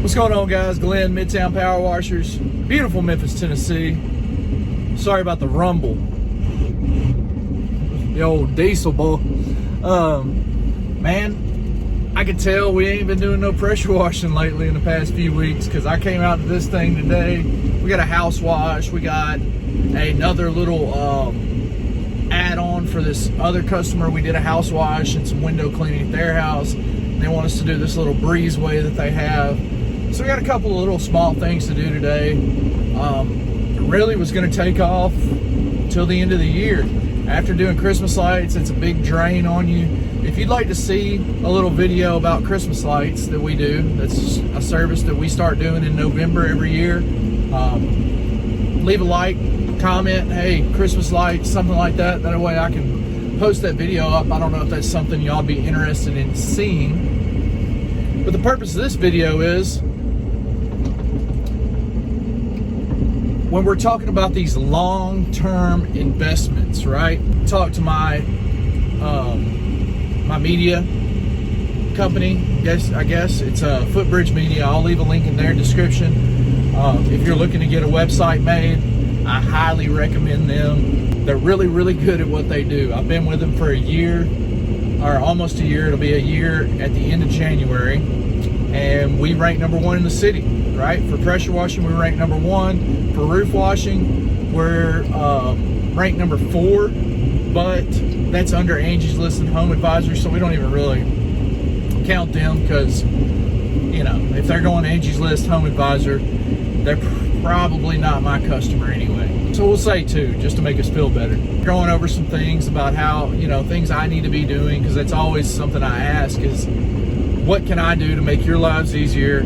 What's going on, guys? Glenn, Midtown Power Washers, beautiful Memphis, Tennessee. Sorry about the rumble, the old diesel bull. Man, I can tell we ain't been doing no pressure washing lately in the past few weeks, because I came out to this thing today. We got a house wash. We got another little add-on for this other customer. We did a house wash and some window cleaning at their house. They want us to do this little breezeway that they have. So we got a couple of little small things to do today. It really was going to take off till the end of the year. After doing Christmas lights, it's a big drain on you. If you'd like to see a little video about Christmas lights that we do, that's a service that we start doing in November every year. Leave a like, comment, hey, Christmas lights, something like that. That way I can post that video up. I don't know if that's something y'all be interested in seeing. But the purpose of this video is, when we're talking about these long-term investments, right? Talk to my my media company. I guess it's Footbridge Media. I'll leave a link in their description. If you're looking to get a website made, I highly recommend them. They're really, really good at what they do. I've been with them for a year, or almost a year. It'll be a year at the end of January, and we rank #1 in the city. Right? For pressure washing, we rank #1. For roof washing, we're ranked #4, but that's under Angie's List and Home Advisor, so we don't even really count them, because, you know, if they're going to Angie's List, Home Advisor, they're probably not my customer anyway. So we'll say 2, just to make us feel better. Going over some things about how, you know, things I need to be doing, because that's always something I ask is, what can I do to make your lives easier?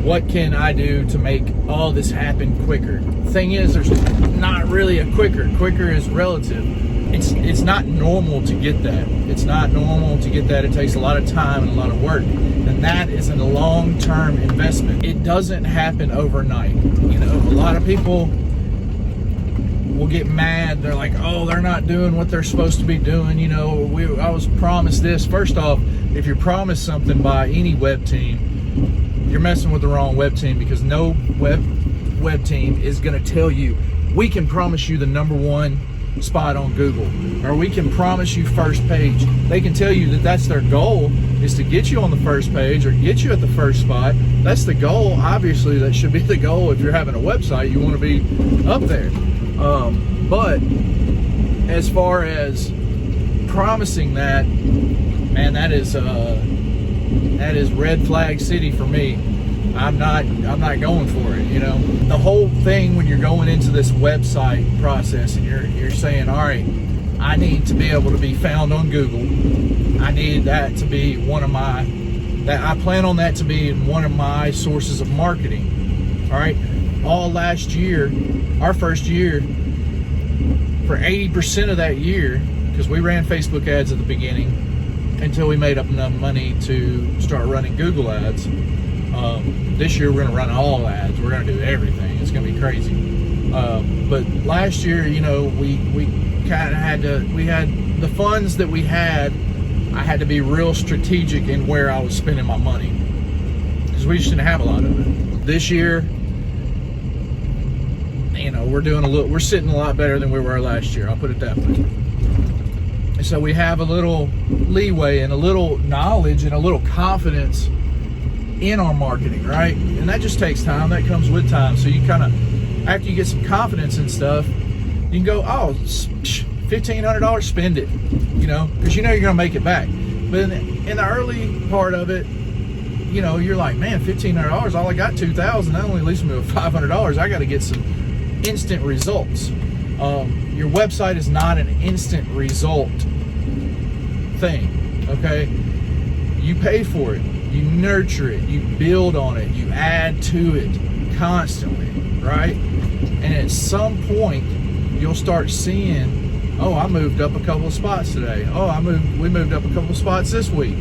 What can I do to make all this happen quicker? The thing is, there's not really a quicker. Quicker is relative. It's not normal to get that. It's not normal to get that. It takes a lot of time and a lot of work. And that is a long-term investment. It doesn't happen overnight. You know, a lot of people will get mad. They're like, oh, they're not doing what they're supposed to be doing. You know, I was promised this. First off, if you're promised something by any web team, you're messing with the wrong web team, because no web team is going to tell you, we can promise you the #1 spot on Google, or we can promise you first page. They can tell you that that's their goal, is to get you on the first page or get you at the first spot. That's the goal. Obviously, that should be the goal. If you're having a website, you want to be up there. But as far as promising that, man, that is red flag city for me. I'm not going for it. You know, the whole thing when you're going into this website process and you're saying, all right, I need to be able to be found on Google. I need that to be I plan on that to be one of my sources of marketing. All right, all last year, our first year, for 80% of that year, because we ran Facebook ads at the beginning, until we made up enough money to start running Google ads. This year we're going to run all ads. We're going to do everything. It's going to be crazy. But last year, you know, we kind of had the funds that we had. I had to be real strategic in where I was spending my money, because we just didn't have a lot of it. This year, you know, we're sitting a lot better than we were last year. I'll put it that way. So we have a little leeway and a little knowledge and a little confidence in our marketing, right? And that just takes time. That comes with time. So you kind of, after you get some confidence and stuff, you can go, oh, $1,500, spend it, you know, because you know you're going to make it back. But in the early part of it, you know, you're like, man, $1,500, all I got $2,000. That only leaves me with $500. I got to get some instant results. Your website is not an instant result thing, okay? You pay for it, you nurture it, you build on it, you add to it constantly, right? And at some point, you'll start seeing, oh, I moved up a couple of spots today. Oh, we moved up a couple of spots this week.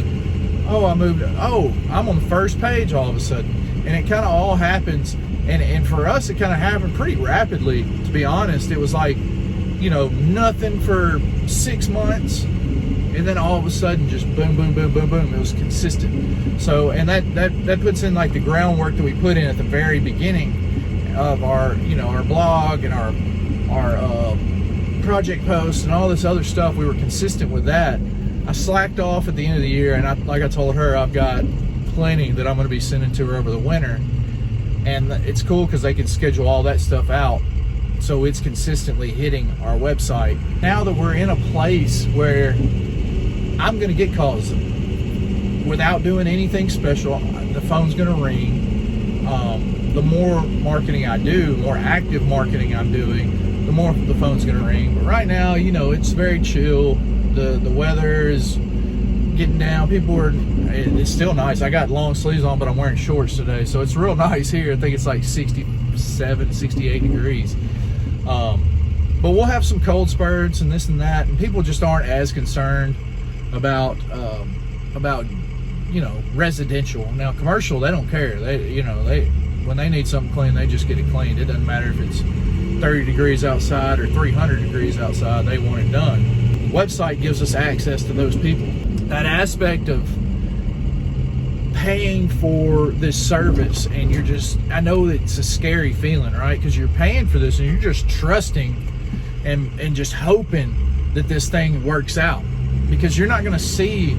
Oh, I'm on the first page all of a sudden. And it kind of all happens. And for us, it kind of happened pretty rapidly, to be honest. It was like, you know, nothing for 6 months. And then all of a sudden, just boom, boom, boom, boom, boom. It was consistent. So, and that puts in like the groundwork that we put in at the very beginning of our, you know, our blog and our project posts and all this other stuff. We were consistent with that. I slacked off at the end of the year, and like I told her, I've got plenty that I'm going to be sending to her over the winter. And it's cool because they can schedule all that stuff out, so it's consistently hitting our website. Now that we're in a place where I'm going to get calls without doing anything special, the phone's going to ring. The more marketing I do, more active marketing I'm doing, the more the phone's going to ring. But right now, you know, it's very chill. The weather is getting down. It's still nice. I got long sleeves on, but I'm wearing shorts today, so it's real nice here. I think it's like 67, 68 degrees. But we'll have some cold spurts and this and that, and people just aren't as concerned about you know, residential. Now commercial, they don't care. When they need something clean, they just get it cleaned. It doesn't matter if it's 30 degrees outside or 300 degrees outside, they want it done. The website gives us access to those people. That aspect of paying for this service, and I know it's a scary feeling, right? Because you're paying for this and you're just trusting and just hoping that this thing works out, because you're not going to see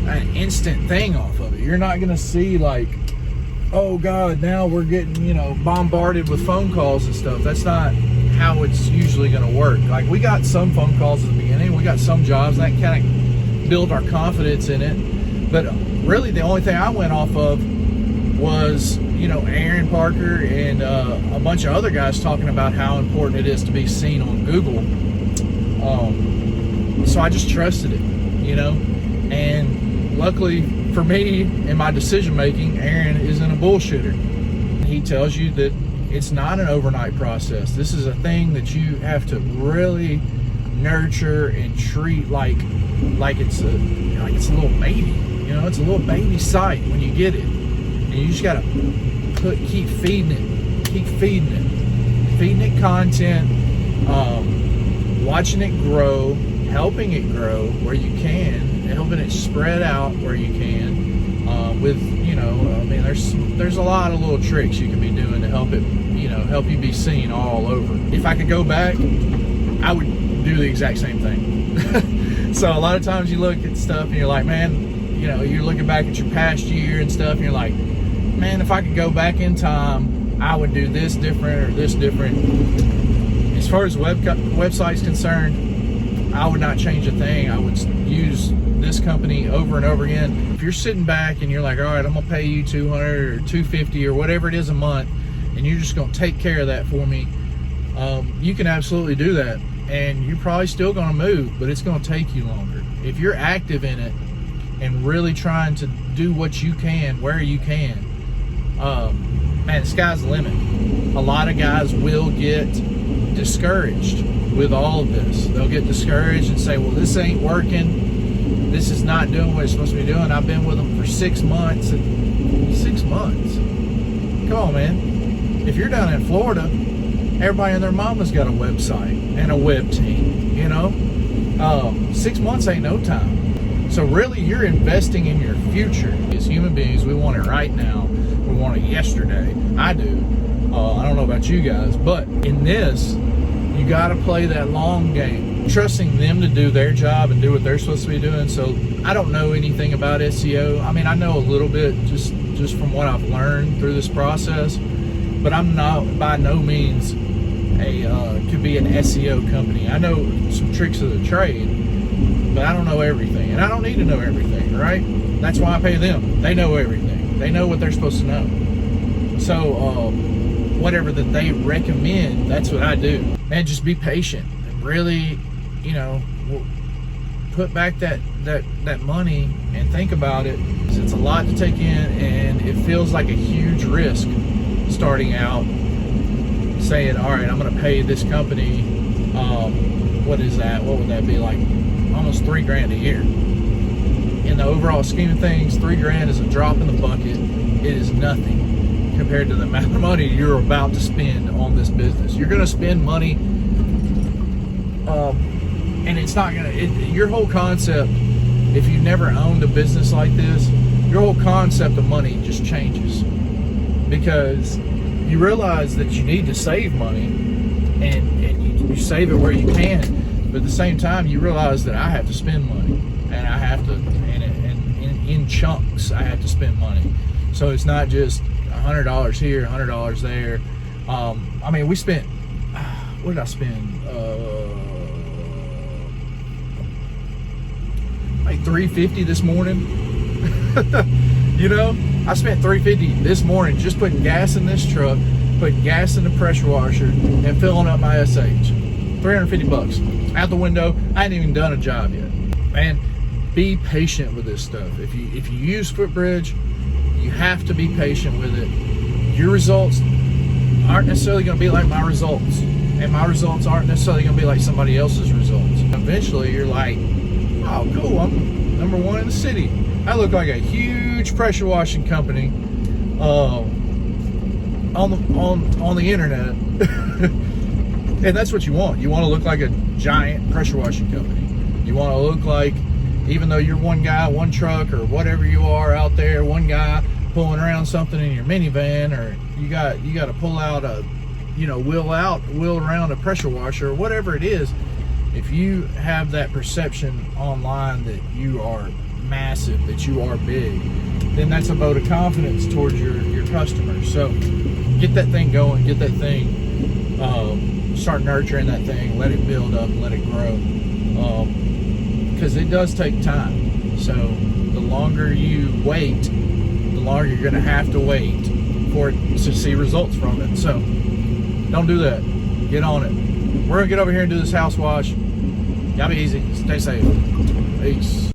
an instant thing off of it. You're not going to see like, oh God, now we're getting, you know, bombarded with phone calls and stuff. That's not how it's usually going to work. Like, we got some phone calls at the beginning, we got some jobs, and that kind of built our confidence in it. But really the only thing I went off of was, you know, Aaron Parker and a bunch of other guys talking about how important it is to be seen on Google. So I just trusted it, you know. And luckily for me in my decision making, Aaron isn't a bullshitter. He tells you that it's not an overnight process. This is a thing that you have to really nurture and treat like it's a little baby. You know, it's a little baby site when you get it, and you just gotta keep feeding it content, watching it grow, helping it grow where you can, helping it spread out where you can. With, you know, I mean, there's a lot of little tricks you can be doing to help it, you know, help you be seen all over. If I could go back, I would do the exact same thing. So a lot of times you look at stuff and you're like, man, you know, you're looking back at your past year and stuff, and you're like, man, if I could go back in time, I would do this different or this different. As far as website's concerned, I would not change a thing. I would use this company over and over again. If you're sitting back and you're like, all right, I'm gonna pay you $200 or $250 or whatever it is a month, and you're just gonna take care of that for me, you can absolutely do that, and you're probably still gonna move, but it's gonna take you longer. If you're active in it and really trying to do what you can where you can, man, the sky's the limit. A lot of guys will get discouraged with all of this. They'll get discouraged and say, well, this ain't working. This is not doing what it's supposed to be doing. I've been with them for 6 months. 6 months? Come on, man. If you're down in Florida, everybody and their mama's got a website and a web team, you know? 6 months ain't no time. So really, you're investing in your future. As human beings, we want it right now. We want it yesterday. I do. I don't know about you guys, but in this, you got to play that long game, trusting them to do their job and do what they're supposed to be doing. So I don't know anything about SEO. I mean, I know a little bit just from what I've learned through this process, but I'm not by no means could be an SEO company. I know some tricks of the trade, but I don't know everything, and I don't need to know everything, right? That's why I pay them. They know everything. They know what they're supposed to know. So whatever that they recommend, that's what I do. Man, just be patient and really, you know, put back that money and think about it. It's a lot to take in, and it feels like a huge risk starting out, saying, all right, I'm going to pay this company, what is that? What would that be, like almost $3,000 a year? In the overall scheme of things, $3,000 is a drop in the bucket. It is nothing compared to the amount of money you're about to spend on this business. You're going to spend money, and it's not going to, your whole concept if you never owned a business like this, your whole concept of money just changes, because you realize that you need to save money, and you save it where you can, but at the same time you realize that I have to spend money, and I have to, and in chunks I have to spend money. So it's not just $100 here, $100 there. I mean, we spent, what did I spend? Like $350 this morning. You know, I spent $350 this morning just putting gas in this truck, putting gas in the pressure washer, and filling up my SH. $350 out the window. I ain't even done a job yet. Man, be patient with this stuff. If you use Footbridge, you have to be patient with it. Your results aren't necessarily going to be like my results, and my results aren't necessarily going to be like somebody else's results. Eventually, you're like, oh, cool, I'm #1 in the city. I look like a huge pressure washing company on the internet. And that's what you want. You want to look like a giant pressure washing company. You want to look like, even though you're one guy, one truck, or whatever you are out there, one guy pulling around something in your minivan, or you got to pull out a, wheel around a pressure washer, or whatever it is. If you have that perception online that you are massive, that you are big, then that's a vote of confidence towards your customers. So get that thing going, get that thing, start nurturing that thing, let it build up, let it grow, because it does take time. So the longer you wait, the longer you're going to have to wait for it to see results from it. So don't do that. Get on it. We're going to get over here and do this house wash. Y'all be easy. Stay safe. Peace.